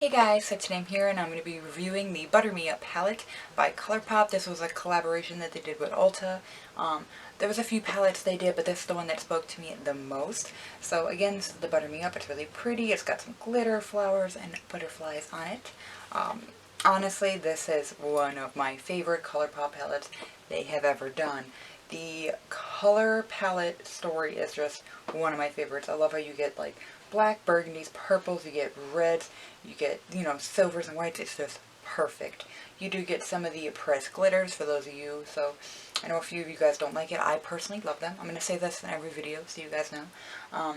Hey guys, so today I'm here and I'm going to be reviewing the Butter Me Up palette by Colourpop. This was a collaboration that they did with Ulta. There was a few palettes they did, but this is the one that spoke to me the most. So again, this is the Butter Me Up. It's really pretty. It's got some glitter, flowers, and butterflies on it. Honestly, this is one of my favorite Colourpop palettes they have ever done. The color palette story is just one of my favorites. I love how you get like black, burgundies, purples, you get reds, you get, silvers and whites. It's just perfect. You do get some of the pressed glitters for those of you, so I know a few of you guys don't like it. I personally love them. I'm going to say this in every video so you guys know.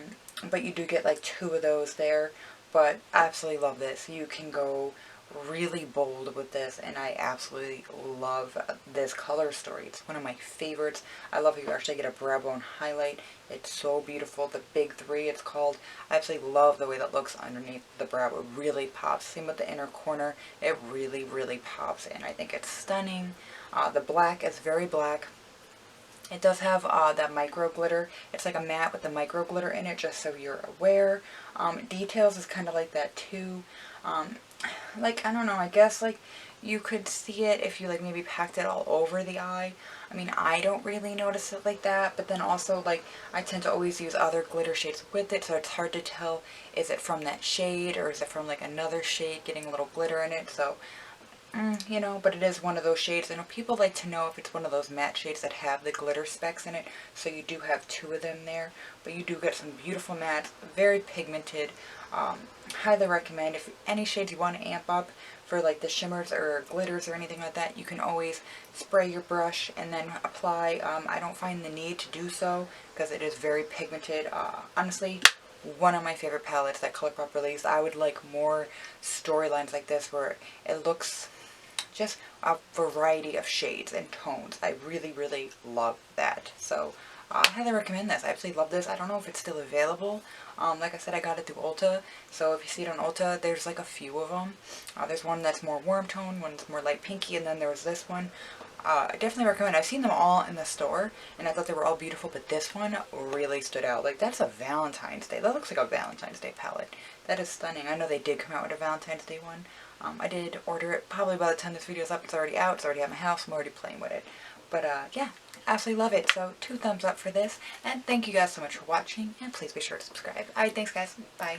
But you do get like 2 of those there, but I absolutely love this. You can go really bold with this, and I absolutely love this color story. It's one of my favorites. I love how you actually get a brow bone highlight. It's so beautiful. The Big 3 it's called. I absolutely love the way that looks underneath the brow. It really pops. Same with the inner corner. It really, really pops, and I think it's stunning. The black is very black. It does have that micro glitter. It's like a matte with the micro glitter in it, just so you're aware. Details is kind of like that too. Like, I don't know, I guess, like, you could see it if you, like, maybe packed it all over the eye. I mean, I don't really notice it like that, but then also, like, I tend to always use other glitter shades with it, so it's hard to tell, is it from that shade, or is it from, like, another shade getting a little glitter in it, so, but it is one of those shades. I know people like to know if it's one of those matte shades that have the glitter specks in it, so you do have 2 of them there, but you do get some beautiful mattes, very pigmented. Highly recommend. If any shades you want to amp up for like the shimmers or glitters or anything like that, you can always spray your brush and then apply. I don't find the need to do so because it is very pigmented. Honestly, one of my favorite palettes that Colourpop released. I would like more storylines like this where it looks just a variety of shades and tones. I really, really love that. So I highly recommend this. I absolutely love this. I don't know if it's still available. Like I said, I got it through Ulta, so if you see it on Ulta, there's like a few of them. There's one that's more warm tone, one that's more light pinky, and then there was this one. I definitely recommend. I've seen them all in the store, and I thought they were all beautiful, but this one really stood out. Like, that's a Valentine's Day. That looks like a Valentine's Day palette. That is stunning. I know they did come out with a Valentine's Day one. I did order it. Probably by the time this video is up, it's already out. It's already at my house. I'm already playing with it. But, yeah. Absolutely love it. So 2 thumbs up for this, and thank you guys so much for watching, and please be sure to subscribe. Alright, thanks guys. Bye.